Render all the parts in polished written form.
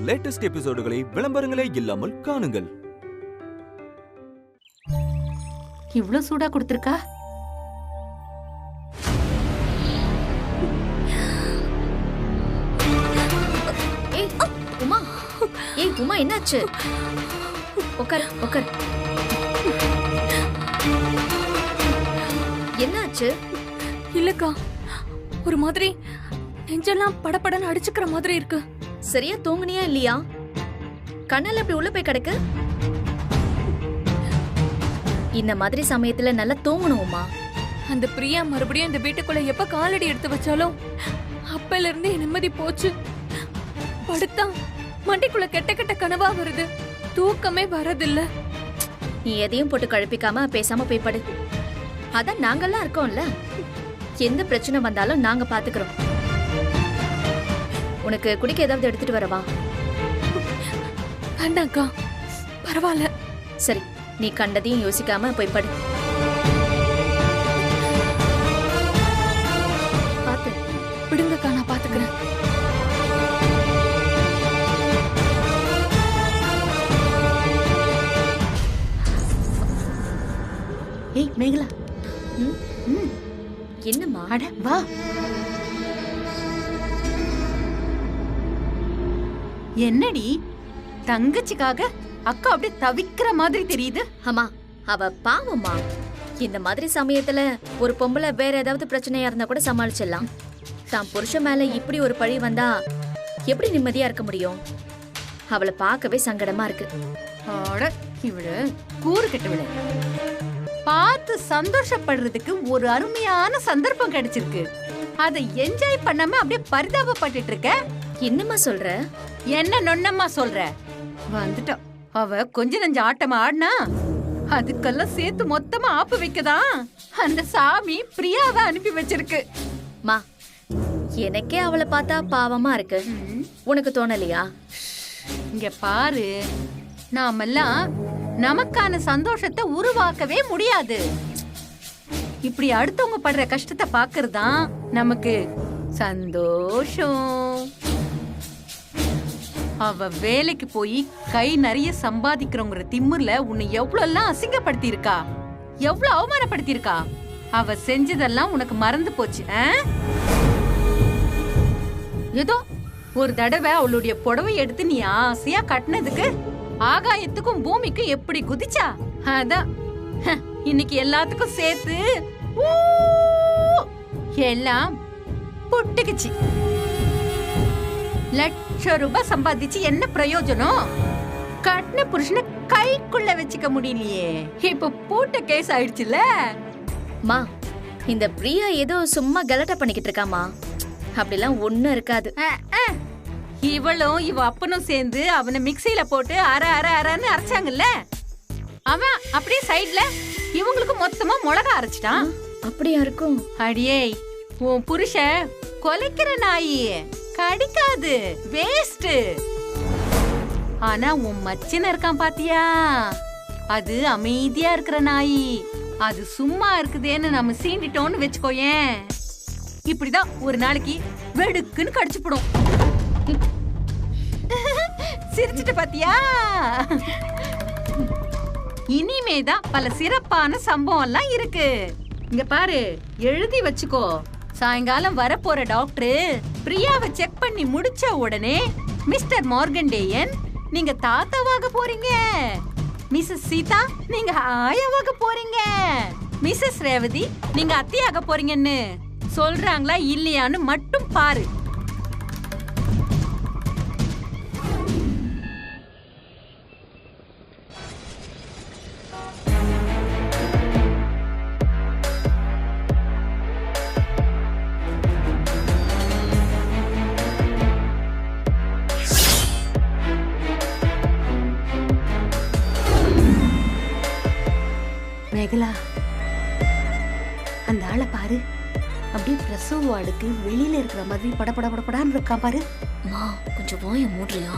Latest எபிசோடுகளை விளம்பரங்களே இல்லாமல் காணுங்கள். இவ்ளோ சூடா கொடுத்திருக்கா? உமா என்னாச்சு? உட்கார் உட்கார். என்னாச்சு? இல்லக்கா, ஒரு மாதிரி நெஞ்செல்லாம் படபடன்னு அடிச்சுக்கிற மாதிரி இருக்கு. சரியா தூங்குனியா இல்லையா? கண்ணால அப்படி உள்ள போய் கிடக்கு. இந்த மாதிரி சமயத்துல நல்லா தூங்கணுமா? அந்த பிரியா மறுபடியும் இந்த வீட்டுக்குள்ள எப்ப காலடி எடுத்து வச்சாலும் அப்பல இருந்து நிம்மதி போச்சு. படுத்தா மண்டைக்குள்ள கெட்ட கெட்ட கனவா வருது, தூக்கமே வரதில்ல. நீ எதையும் போட்டு கழுப்பிக்காம பேசாம போய் படு. அதான் நாங்கெல்லாம் இருக்கோம்ல, எந்த பிரச்சனை வந்தாலும் நாங்க பாத்துக்கிறோம். உனக்கு குடிக்க ஏதாவது எடுத்துட்டு வரவா? வேண்டாம்க்கா, பரவாயில்ல. சரி, நீ கண்டதையும் யோசிக்காம போய் படு. பாத்து விடுங்கக்கா, நான் பாத்துக்கிறேன். ஏய் மேகலா, என்னம்மா? அட வா. என்னடி தங்கச்சிக்காக அக்கா அப்படியே தவிக்கிற மாதிரி தெரியுது? அம்மா, அவ பாவம்மா. இந்த மாதிரி சமயத்துல ஒரு பொம்பளை வேற ஏதாவது பிரச்சனையா இருந்தா கூட சமாளிச்சிடலாம். தான் புருஷன் மேல இப்படி ஒரு பழி வந்தா எப்படி நிம்மதியா இருக்க முடியும்? அவளை பார்க்கவே சங்கடமா இருக்கு. அட இவளு கூறு கெட்டவள. பார்த்து சந்தோஷப்படுறதுக்கு ஒரு அருமையான சந்தர்ப்பம் கிடைச்சிருக்கு. அதை என்ஜாய் பண்ணாம அப்படியே பரிதாபப்பட்டுட்டு இருக்க. என்னம்மா சொல்ற? என்ன நொன்னம்மா சொல்ற? வந்துட்டா அவ கொஞ்ச நஞ்ச ஆட்டமா ஆடினா அதுக்கெல்லாம் சேர்த்து மொத்தமா ஆப்பு வைக்கதான் அந்த சாமி பிரியாவை அனுப்பி வச்சிருக்கு. மா, எனக்கே அவளை பார்த்தா பாவமா இருக்கு. உனக்கு தோணலையா? இங்க பாரு, நாமெல்லாம் நமக்கான சந்தோஷத்தை உருவாக்கவே முடியாது. இப்படி அடுத்தவங்க படுற கஷ்டத்தை பாக்குறதுதான் நமக்கு சந்தோஷம். அவ வேலைக்கு போய் கை நிறைய சம்பாதிக்கிறோங்கிற திமிர்ல உன்னை எவ்வளவு எல்லாம் அசிங்கப்படுத்தி இருக்கா, எவ்வளவு அவமானப்படுத்தி இருக்கா. அவ செஞ்சதெல்லாம் உனக்கு மறந்து போச்சு. ஏதோ ஒரு தடவை அவளுடைய புடவை எடுத்து நீ ஆசையா கட்டினதுக்கு ஆகாயத்துக்கும் பூமிக்கும் எப்படி குதிச்சா. அதான் இன்னைக்கு எல்லாத்துக்கும் சேர்த்து எல்லாம் புட்டுக்குச்சு. லட்சம் ரூபாய் சம்பாதிச்சு என்ன பிரயோஜனம்? கட்டின புருஷனை கைக்குள்ள வச்சுக்க முடியலையே. இப்ப பூட்ட கேஸ் ஆயிடுச்சுல. மா, இந்த பிரியா ஏதோ சும்மா கலட்டா பண்ணிக்கிட்டு இருக்காமா. அப்படிலாம் ஒண்ணும் இருக்காது. இவளும் இவ அப்பனும் சேர்ந்து அவனை மிக்சியில போட்டு அரன்னு அரைச்சாங்கல்ல. அவன் அப்படியே சைடுல இவங்களுக்கு மொத்தமா மிளகா அரைச்சிட்டான். அப்படியா இருக்கும்? அடியே, உன் புருஷன் கொலைக்கிற நாயி, கடிக்காது, வேஸ்ட். ஆனா உன் மச்சின இருக்கான் பாத்தியா, அது அமைதியா இருக்கிற நாயி. அது சும்மா இருக்குதேன்னு நம்ம சீண்டிட்டோம்னு வச்சுக்கோயேன், இப்படிதான் ஒரு நாளைக்கு வெடுக்குன்னு கடிச்சுப்படும். சிரிச்சிட்டு பாத்தியா? இனிமேதான் பல சிறப்பான சம்பவம் எல்லாம் இருக்கு. இங்க பாரு, எழுதி வச்சுக்கோ. சாயங்காலம் வரப்போற டாக்டர் பிரியாவை செக் பண்ணி முடிச்ச உடனே மிஸ்டர் மார்கண்டேயன் நீங்க தாத்தாவாக போறீங்க, மிஸ்ஸஸ் சீதா நீங்க ஆயாவாக போறீங்க, மிஸ்ஸஸ் ரேவதி நீங்க அத்தையாக போறீங்கன்னு சொல்றாங்களா இல்லையான்னு மட்டும் பாரு. மேகலா, அந்த ஆளை பாரு, அப்படியே பிரசவ வார்டுக்கு வெளியில இருக்கிற மாதிரி படபடான்னு இருக்கா பாரு. மா, கொஞ்சம் வாய மூடுறியா?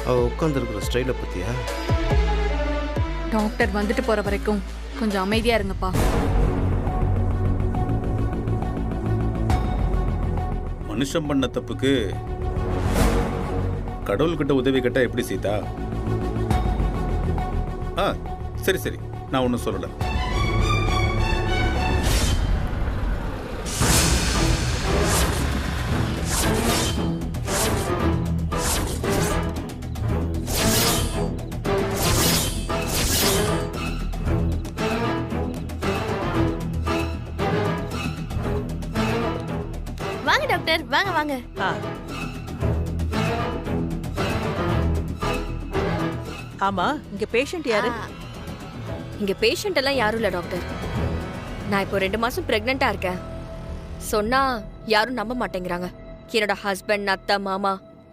அவ உட்காந்துருக்கிற ஸ்டைலை பத்தியா? டாக்டர் வந்துட்டு போற வரைக்கும் கொஞ்சம் அமைதியா இருங்கப்பா. மனுஷன் பண்ண தப்புக்கு கடவுள்கிட்ட உதவி கேட்டா எப்படி சீதா? சரி சரி, நான் ஒன்றும் சொல்லல. வாங்க டாக்டர், வாங்க வாங்க. ஆமா, இங்க பேஷண்ட் யாரு? இங்க பேஷண்ட் எல்லாம் யாரும் இல்ல டாக்டர். நான் இப்போ 2 மாசம் பிரெக்னெண்டா இருக்கேன். சொன்னா யாரும் நம்ப மாட்டேங்கிறாங்க. என்னோட ஹஸ்பண்ட், அத்தை, மாமா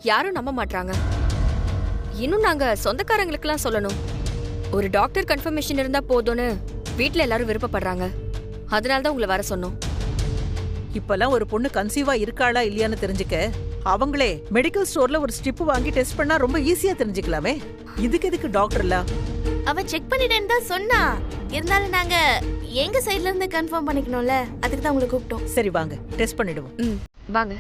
யாரும் நம்ப மாட்டாங்க. இன்னும் நாங்க சொந்தக்காரங்களுக்கெல்லாம் சொல்லணும். ஒரு டாக்டர் கன்ஃபர்மேஷன் இருந்தா போதும்னு வீட்ல எல்லாரும் விருப்பப்படுறாங்க. அதனால தான் உங்களை வர சொன்னோம். இப்பெல்லாம் ஒரு பொண்ணு கன்சீவா இருக்காளா இல்லையான்னு தெரிஞ்சுக்க அவங்களே மெடிக்கல் ஸ்டோர்ல ஒரு ஸ்ட்ரிப் வாங்கி டெஸ்ட் பண்ணா ரொம்ப ஈஸியா தெரிஞ்சுக்கலாமே. இதுக்கு எதுக்கு டாக்டர்ல? அவ செக் பண்ணிட்டேன்னு தான் சொன்னா. இருந்தாலும் நாங்க எங்க சைடுல இருந்து கன்ஃபார்ம் பண்ணிக்கணும்ல, அதுக்கு தான் உங்களை கூப்பிட்டோம். சரி வாங்க, டெஸ்ட் பண்ணிடுவோம். வாங்க.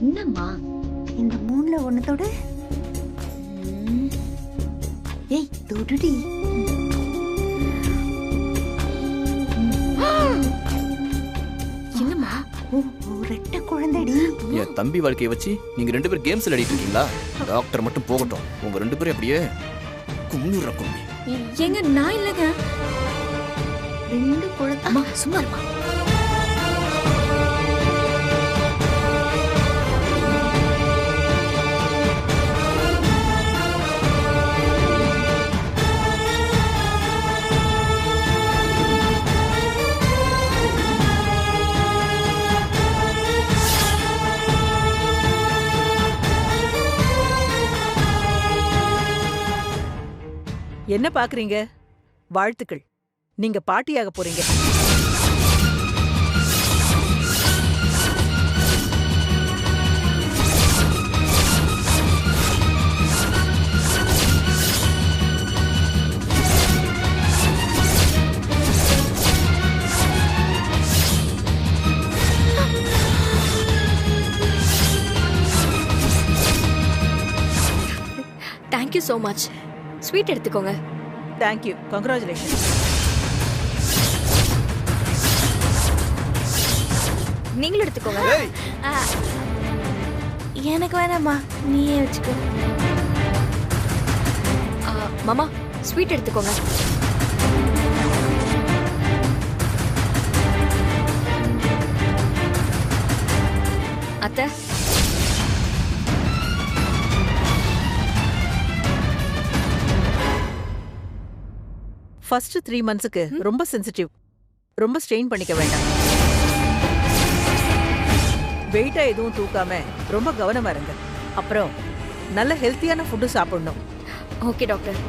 என்னம்மா இந்த 3ல ஒண்ணு தொடு. ஏய் தொடுடி. என்னம்மா? ரெட்ட குழந்தைடி. என் தம்பி வாழ்க்கையை வச்சு நீங்க 2 பேரும் கேம்ஸ் விளையாடிட்டு இருக்கீங்களா? டாக்டர் மட்டும் போகட்டும், உங்க 2 பேரும் அப்படியே கும்மிடுற கும்மி. எங்க நான் இல்லங்க. 2 குழந்தை. அம்மா சும்மா இருமா. என்ன பாக்குறீங்க? வாழ்த்துக்கள், நீங்க பாட்டியாக போறீங்க. Thank you so much. ஸ்வீட் எடுத்துக்கோங்க. Thank you, congratulation. நீங்களும் எடுத்துக்கோங்க. எனக்கு வேணாம்மா, நீயே வச்சுக்கோ. மாமா ஸ்வீட் எடுத்துக்கோங்க. அத்தை, ஃபர்ஸ்ட் 3 மந்த்ஸ்க்கு ரொம்ப சென்சிட்டிவ். ரொம்ப ஸ்ட்ரெயின் பண்ணிக்க வேண்டாம். வெயிட்டா எதுவும் தூக்காம ரொம்ப கவனமா இருங்க. அப்புறம் நல்ல ஹெல்த்தியான ஃபுட்டு சாப்பிடணும். Okay doctor.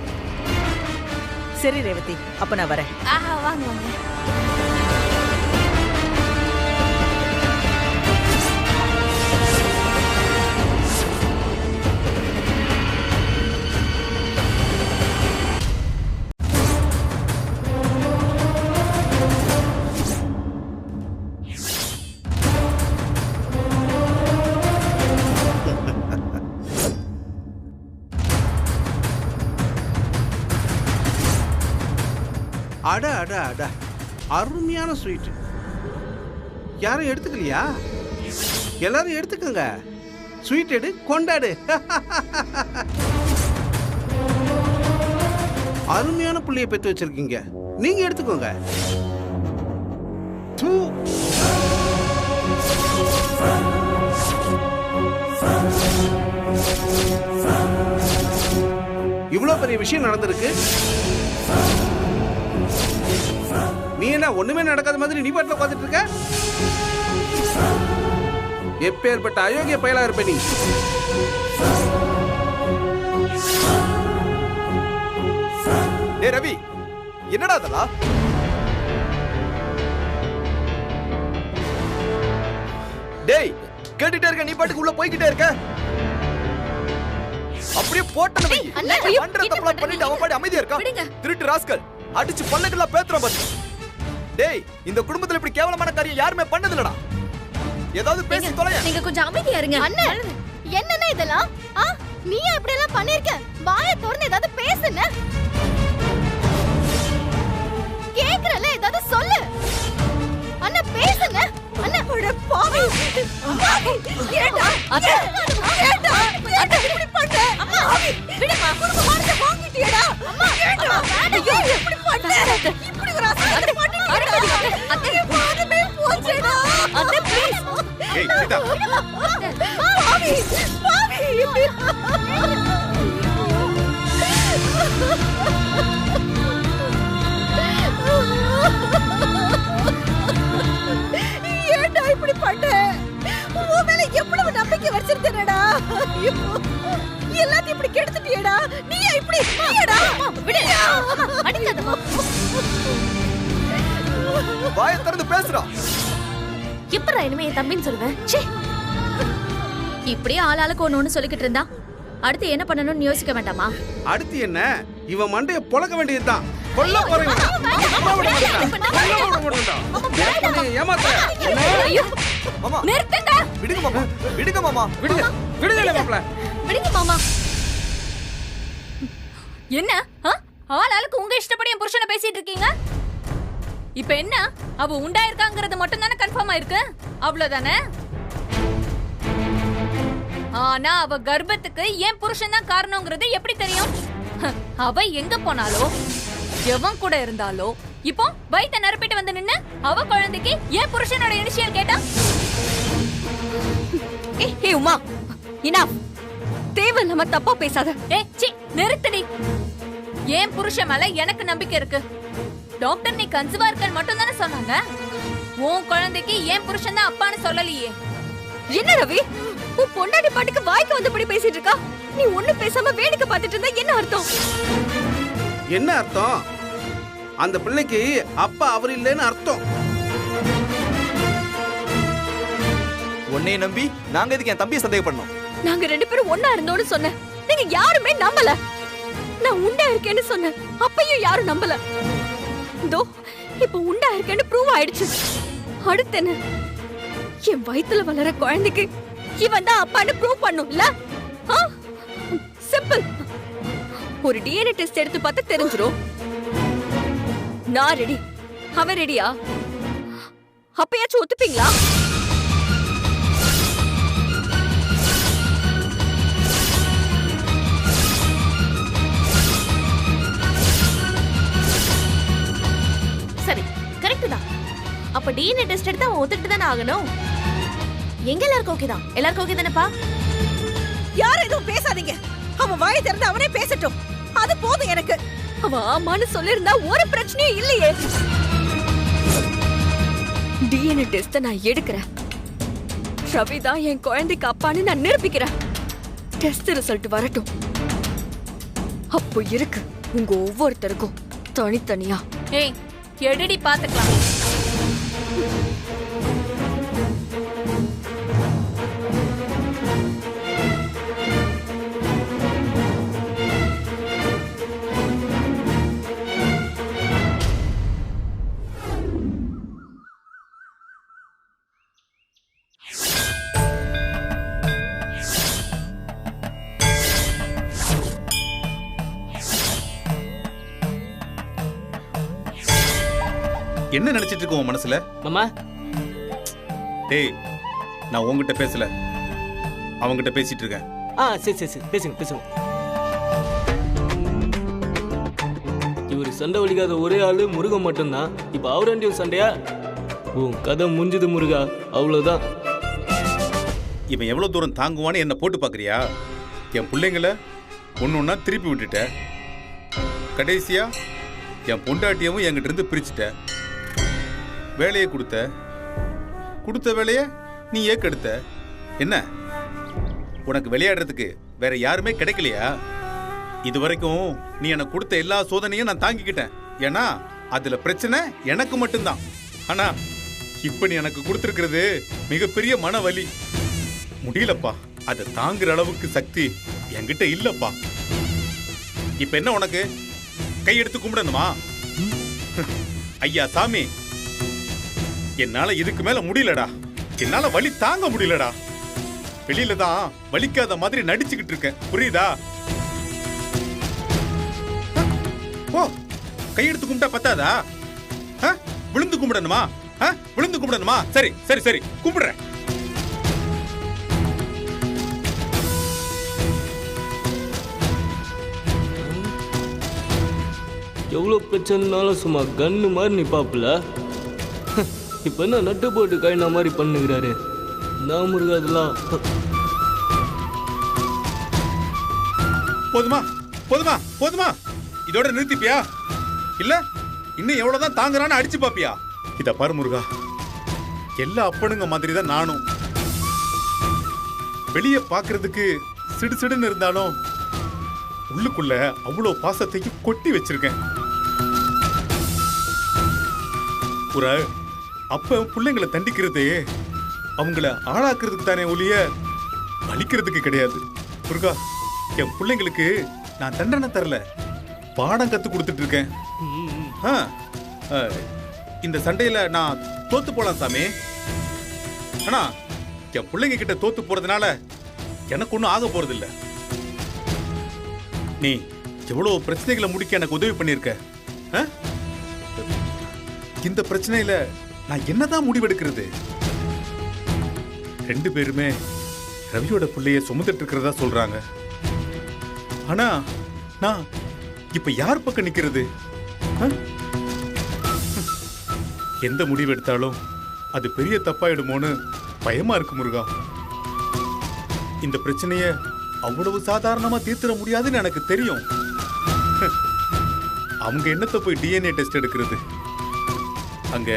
சரி ரேவதி, அப்ப நான் வரேன். வாங்க வாங்க. அட அட அட, அருமையான ஸ்வீட். யாரும் எடுத்துக்கலையா? எல்லாரும் எடுத்துக்கங்க. ஸ்வீட் எடு, கொண்டாடு. அருமையான புள்ளைய பெற்று வச்சிருக்கீங்க, நீங்க எடுத்துக்கோங்க. இவ்வளவு பெரிய விஷயம் நடந்திருக்கு. நீ என்ன ஒண்ணுமே நடக்காத மாதிரி நீ பாட்டுல உட்காந்துட்டு இருக்க? எப்பேற்பட்ட அயோக்கிய பயலா இருப்ப நீ. டேய் ரவி, என்னடா அதெல்லாம்? டேய் கேட்டுட்டே இருக்க, நீ பாட்டுக்கு உள்ள போய்கிட்டே இருக்க. அப்படியே போட்டன வை. பண்ற தப்பலாம் பண்ணிட்டு அவன் பாடி அமைதியா இருக்கா? திருட்டு ராஸ்கல், அடிச்சு பல்லக்கெல்லாம் பேத்துறான் பாரு. டேய், இந்த குடும்பத்துல இப்படி கேவலமான காரியம் யாருமே பண்ணதில்லடா. ஏதாவது பேசி தொலையா. நீங்க கொஞ்சம் அமைதியா இருங்க. அண்ணன், என்னன்னா இதெல்லாம்? நீ இப்படி எல்லாம் பண்ணிருக்க? வாயை திறந்து ஏதாவது பேசுன? கேக்குறல, ஏதாவது சொல்லு. அண்ணா பேசுங்க. அண்ணா அட பாவி. ஏடா அண்ணா, ஏடா அண்ணா இப்படி பண்ண? அம்மா விடுமா, குடும்ப மானத்தை வாங்கிட்டியடா. அம்மா ஏடா ஐயோ இப்படி பண்ண? இப்படி ஒரு அசையை பண்ணிட்டியடா. அத்தை மானமே போச்சேடா. அத்தை ப்ளீஸ். ஏய் சீதா, பாவி பாவி. ஏன்டா இப்படி பண்ண? உன் மேல எவ்வளவு நம்பிக்கை வச்சிருந்தேனடா. எல்லாத்தையும் இப்படி கெடுத்துட்டியேடா. நீயே இப்படி நீயேடா. விடுடா. அடிக்காதம்மா. வாயை திறந்து பேசுறா. எப்பறா இனிமே என் தம்பின்னு சொல்லுவேன்? ச்சே, இப்படியே ஆளாளுக்கு ஒண்ணு சொல்லிக்கிட்டு இருந்தா அடுத்து என்ன பண்ணணும்னு யோசிக்க வேண்டாமா? அடுத்து என்ன? இவன் மண்டைய பொளக்க வேண்டியதுதான். கொல்ல போறீங்க. நிறுத்துங்க. விடுங்க மாமா, விடுங்க மாமா, விடுங்க விடுங்க மாப்ள. விடுங்க மாமா. என்ன ஆளாளுக்கு உங்க இஷ்டப்படி என் புருஷனை பேசிட்டு இருக்கீங்க? இப்ப என்ன, அவ உண்டாயிருக்காங்கிறது மட்டும் தானே கன்ஃபார்ம் ஆயிருக்கு, அவ்வளவுதானே? ஆனா அவ கர்ப்பத்துக்கு என் புருஷன் தான் காரணம்ங்கிறது எப்படி தெரியும்? அவ எங்க போனாலோ எவன் கூட இருந்தாலோ இப்போ வயித்தை நிரப்பிட்டு வந்து நின்னு அவ குழந்தைக்கு என் புருஷனோட இனிஷியல் கேட்டா? ஏய் உமா, இனா தேவையில்லாம தப்பா பேசாத. சி நிறுத்தடி. என் புருஷன் மேல எனக்கு நம்பிக்கை இருக்கு. டாக்டர் நீ கன்சீவா இருக்கன்னு மட்டும் தானே சொன்னாங்க. உன் குழந்தைக்கு என் புருஷன் தான் அப்பான்னு சொல்லலையே. என்ன ரவி, உன் பொண்டாட்டி பாட்டுக்கு வாய்க்கு வந்தபடி பேசிட்டு இருக்கா. நீ ஒண்ணு பேசாம வேடிக்கை பார்த்துட்டு இருந்தா என்ன அர்த்தம்? என்ன அர்த்தம்? அந்த பிள்ளைக்கு அப்பா அவர் இல்லைன்னு அர்த்தம். உன்னைய நம்பி நாங்க எதுக்கு என் தம்பியை சந்தேகப்படணும்? நாங்க ரெண்டு பேரும் ஒண்ணா இருந்தோம்னு சொன்னேன், நீங்க யாருமே நம்பல. நான் உண்டா இருக்கேன்னு சொன்னேன், அப்பையும் யாரும் நம்பல. இதோ இப்ப உண்டா இருக்கேன்னு ப்ரூவ் ஆயிடுச்சு. அடுத்து என்ன? என் வயித்துல வளர குழந்தைக்கு இவன் தான் அப்பான்னு ப்ரூவ் பண்ணும்ல. சிம்பிள். ஒரு டிஎன்ஏ டெஸ்ட் எடுத்து பார்த்தா தெரிஞ்சிரும். நான் ரெடி, அவன் ரெடியா? அப்பயாச்சும் ஒத்துப்பீங்களா? சரி, கரெக்ட் தான். அப்ப டிஎன்ஏ டெஸ்ட் எடுத்து அவன் ஒத்துக்கிட்டு தானே ஆகணும். எங்க எல்லாருக்கும் ஓகே தான்? எல்லாருக்கும் ஓகே தானேப்பா? யாரும் எதுவும் பேசாதீங்க. அவன் வாயை திறந்து அவனே பேசட்டும், அது போதும் எனக்கு. அவன் ஆமான்னு சொல்லிருந்தா ஒரு பிரச்சனையும் இல்லையே. டிஎன்ஏ டெஸ்ட் நான் எடுக்கிறேன். ரவி தான் என் குழந்தைக்கு அப்பான்னு நான் நிரூபிக்கிறேன். டெஸ்ட் ரிசல்ட் வரட்டும். அப்போ இருக்கு உங்க ஒவ்வொருத்தருக்கும் தனித்தனியா. ஏய் எடுடி பாத்துக்கலாம். என்ன நினைச்சிட்டு இருக்க உன் மனசுல? மாமா, டேய், நான் உன்கிட்ட பேசல, அவங்கிட்ட பேசிட்டு இருக்கேன். சரி சரி சரி, பேசுங்க பேசுங்க. இவர் சண்டை வலிக்காத ஒரே ஆளு முருகன் மட்டும்தான். இப்ப அவரண்டியும் சண்டையா? உன் கதை முடிஞ்சது முருகா, அவ்வளவுதான். இவன் எவ்வளவு தூரம் தாங்குவான்னு என்ன போட்டு பாக்குறியா? என் பிள்ளைங்களை ஒன்னொன்னா திருப்பி விட்டுட்ட. கடைசியா என் பொண்டாட்டியவும் என்கிட்ட இருந்து பிரிச்சுட்ட. வேலையை கொடுத்த வேலையை நீ ஏக்கெடுத்த. என்ன உனக்கு விளையாடுறதுக்கு வேற யாருமே கிடைக்கலையா? இது வரைக்கும் நீ எனக்கு கொடுத்த எல்லா சோதனையும் நான் தாங்கிக்கிட்டேன். ஏன்னா அதுல பிரச்சனை எனக்கு மட்டும்தான். ஆனா இப்ப நீ எனக்கு கொடுத்திருக்கிறது மிகப்பெரிய மன வலி. முடியலப்பா, அதை தாங்குற அளவுக்கு சக்தி என்கிட்ட இல்லப்பா. இப்ப என்ன உனக்கு கையெடுத்து கும்பிடணுமா? ஐயா சாமி, என்னால இதுக்கு மேல முடியலடா. என்னால வலி தாங்க முடியலடா. வெளியில தான் வலிக்காத மாதிரி நடிச்சுக்கிட்டு இருக்கேன், புரியுதா? ஓ, கையெடுத்து கும்பிட்டா பத்தாதா? விழுந்து கும்பிடணுமா? விழுந்து கும்பிடணுமா? சரி சரி சரி, கும்பிடுறேன். எவ்வளோ பிரச்சனைனாலும் சும்மா கன்னு மாதிரி நிப்பாப்புல. இப்போ என்ன நட்டு போட்டு கைனா மாதிரி பண்ணுகிறாரு. நான் முருகா அதெல்லாம். போதுமா போதுமா போதுமா, இதோட நிறுத்திப்பியா? இல்ல இன்னும் எவ்வளவுதான் தாங்குறான்னு அடிச்சு பாப்பியா? இத பாரு முருகா, எல்லா அப்பனுங்க மாதிரி தான் நானும். வெளியே பாக்குறதுக்கு சிடுசிடுன்னு இருந்தாலும் உள்ளுக்குள்ள அவ்வளவு பாசத்தையும் கொட்டி வச்சிருக்கேன். ஒரு அப்ப பிள்ளைங்களை தண்டிக்கிறது அவங்கள ஆளாக்குறதுக்கு தானே ஒழிய அழிக்கிறதுக்கு கிடையாது. முருகா, என் பிள்ளைங்களுக்கு நான் தண்டனை தரல, பாடம் கத்து கொடுத்துட்டு இருக்கேன். இந்த சண்டையில நான் தோத்து போலாம் சாமி. ஆனா என் பிள்ளைங்க கிட்ட தோத்து போறதுனால எனக்கு ஒன்னும் ஆக போறது இல்ல. நீ எவ்வளவு பிரச்சனைகளை முடிக்க எனக்கு உதவி பண்ணிருக்க. இந்த பிரச்சனையில நான் என்னதான் முடிவெடுக்கிறது? ரெண்டு பேருமே ரவியோட பிள்ளைய சுமந்துட்டு இருக்கிறதா சொல்றாங்க. ஆனா நான் இப்ப யார் பக்கம் நிக்கிறது? எந்த முடிவு எடுத்தாலும் அது பெரிய தப்பாயிடுமோன்னு பயமா இருக்கு முருகா. இந்த பிரச்சனைய அவ்வளவு சாதாரணமா தீர்த்திட முடியாதுன்னு எனக்கு தெரியும். அவங்க என்னத்தை போய் டிஎன்ஏ டெஸ்ட் எடுக்கிறது? அங்க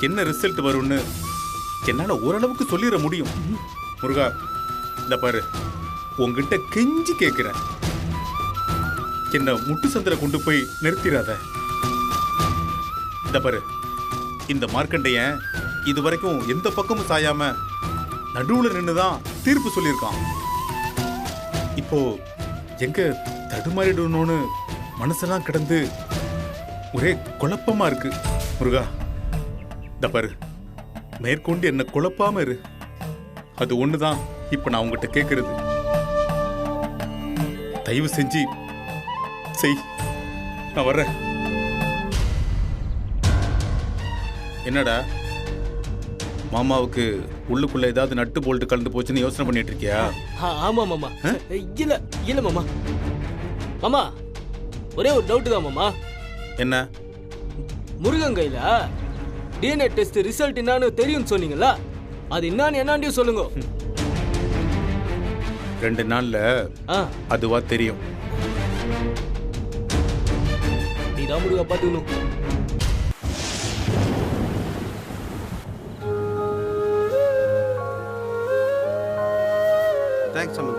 என்ன ரிசல்ட் வரும்னு என்னால ஓரளவுக்கு சொல்லிட முடியும். முருகா, இந்த பாரு, உங்ககிட்ட கெஞ்சி கேட்கிறேன், என்ன முட்டு சந்திர கொண்டு போய் நிறுத்திடாத. இந்த பாரு, இந்த மார்க்கண்டையன் இது வரைக்கும் எந்த பக்கமும் சாயாம நடுவுல நின்னுதான் தீர்ப்பு சொல்லியிருக்கான். இப்போ எங்க தடுமாறிடணும்னு மனசெல்லாம் கிடந்து ஒரே குழப்பமா இருக்கு. முருகா, இந்த பாரு, மேற்கொண்டு என்ன குழப்பாம இரு. அது ஒண்ணுதான் இப்ப நான் உங்ககிட்ட கேட்கறது. தயவு செஞ்சு செய். நான் வர்றேன். என்னடா மாமாவுக்கு உள்ளுக்குள்ள ஏதாவது நட்டு போல்ட்டு கலந்து போச்சுன்னு யோசனை பண்ணிட்டு இருக்கியா? ஆமா மாமா. இல்ல இல்ல மாமா. மாமா, ஒரே ஒரு டவுட் தான் மாமா. என்ன? முருகன் கையில டிஎன்ஏ டெஸ்ட் ரிசல்ட் என்னன்னு தெரியும் சொன்னீங்களா, அது என்னன்னு சொல்லுங்க. 2 நாள்ல அதுவா தெரியும். நீதான் முருகா பாத்துக்கணும். தேங்க்ஸ் அம்மா.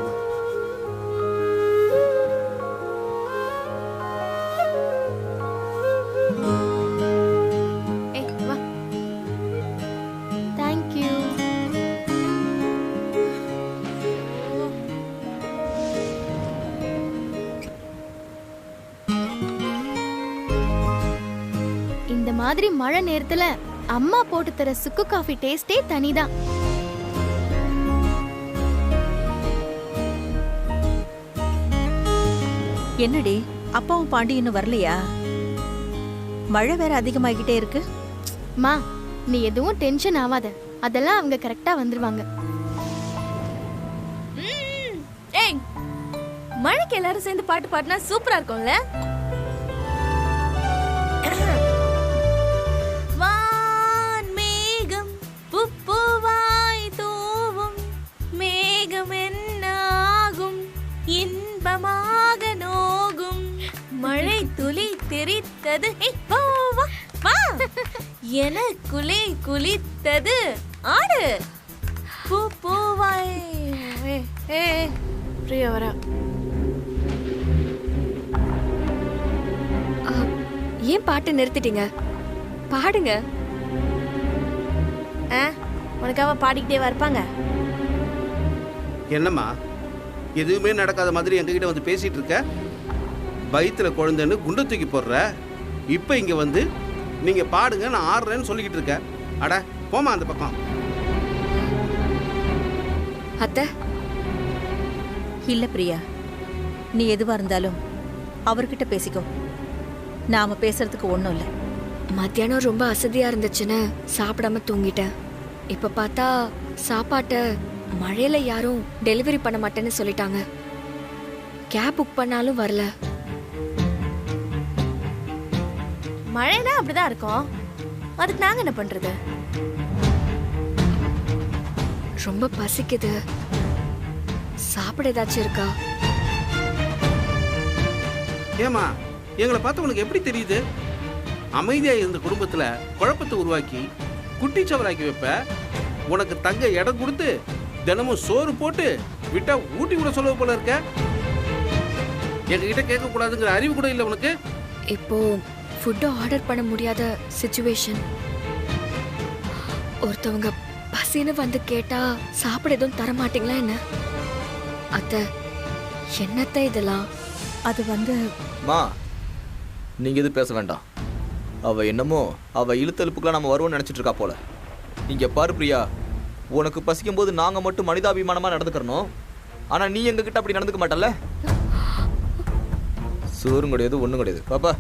இந்த மாதிரி மழை நேரத்துல அம்மா போட்டு தர சுக்கு காஃபி டேஸ்டே தனிதான். என்னடி, அப்பாவும் பாண்டி இன்னும் வரலையா? மழை வேற அதிகமாகிட்டே இருக்கு. மா, நீ எதுவும் டென்ஷன் ஆகாத, அதெல்லாம் அவங்க கரெக்டா வந்துருவாங்க. ஏய், மழைக்கு எல்லாரும் சேர்ந்து பாட்டு பாடினா சூப்பரா இருக்கும்ல? வான் மேகம் பூவாய் தூவும், மேகம் என்னாகும் இன்பமாக நோகும், மழை துளி தெரித்தது. என குளி குளித்தது ஆடு பூ பூவாய். பிரியா வரா. ஏன் பாட்டு நிறுத்திட்டீங்க? பாடுங்க. உனக்காக பாடிக்கிட்டே இருப்பாங்க. என்னம்மா எதுவுமே நடக்காத மாதிரி எங்ககிட்ட வந்து பேசிட்டு இருக்க? வயிற்றுல குழந்தைன்னு குண்டை தூக்கி போடுற. இப்போ இங்க வந்து நீங்க பாடுங்க, நான் ஆடுறேன்னு சொல்லிக்கிட்டு இருக்க. அட போமா அந்த பக்கம். அத்தை. இல்ல பிரியா, நீ எதுவா இருந்தாலும் அவர்கிட்ட பேசிக்கோ. நாம பேசுறதுக்கு ஒண்ணும் இல்லை. மத்தியானம் ரொம்ப அசதியா இருந்துச்சுன்னு சாப்பிடாம தூங்கிட்டேன். இப்ப பார்த்தா சாப்பாட்டை மழையில யாரும் டெலிவரி பண்ண மாட்டேன்னு சொல்லிட்டாங்க. கேப் புக் பண்ணாலும் வரல. மழைனா அப்படிதான் இருக்கும். அதுக்கு நாங்க என்ன பண்றது? ரொம்ப பசிக்குது. சாப்பிட ஏதாச்சும் இருக்கா? ஏமா எங்களை பார்த்து உனக்கு எப்படி தெரியுது? அமைதியா இருந்த குடும்பத்துல குழப்பத்தை உருவாக்கி குட்டிச்சவராக்கி வைப்ப. உனக்கு தங்க இடம் கொடுத்து தினமும் சோறு போட்டு விட்டா ஊட்டி கூட சொல்ல போல இருக்க. எங்ககிட்ட கேட்க கூடாதுங்கிற அறிவு கூட இல்லை உனக்கு. இப்போ ஃபுட்டு ஆர்டர் பண்ண முடியாத சிச்சுவேஷன். ஒருத்தவங்க பசின்னு வந்து கேட்டா சாப்பிட எதுவும் தர மாட்டீங்களா என்ன? அத்தை, என்னத்த இதெல்லாம்? அது வந்து மா, நீங்க எது பேச வேண்டாம். அவ என்னமோ அவ இழுத்தெழுப்புக்கெல்லாம் நம்ம வருவோம்னு நினைச்சிட்டு இருக்கா போல. இங்க பாரு பிரியா, உனக்கு பசிக்கும் போது நாங்க மட்டும் மனிதாபிமானமா நடந்துக்கிறோம். ஆனா நீ எங்க கிட்ட அப்படி நடந்துக்க மாட்டல்ல. சோறும் கிடையாது, ஒண்ணும் கிடையாது. பாப்பா.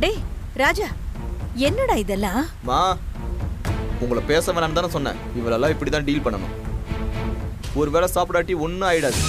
டேய் ராஜா, என்னடா இதெல்லாம்? மா, உங்களை பேச வேணாம்னு தானே சொன்னேன். இவளெல்லாம் இப்படிதான் டீல் பண்ணணும். ஒரு வேளை சாப்பிடாட்டி ஒன்றும் ஆயிடாது.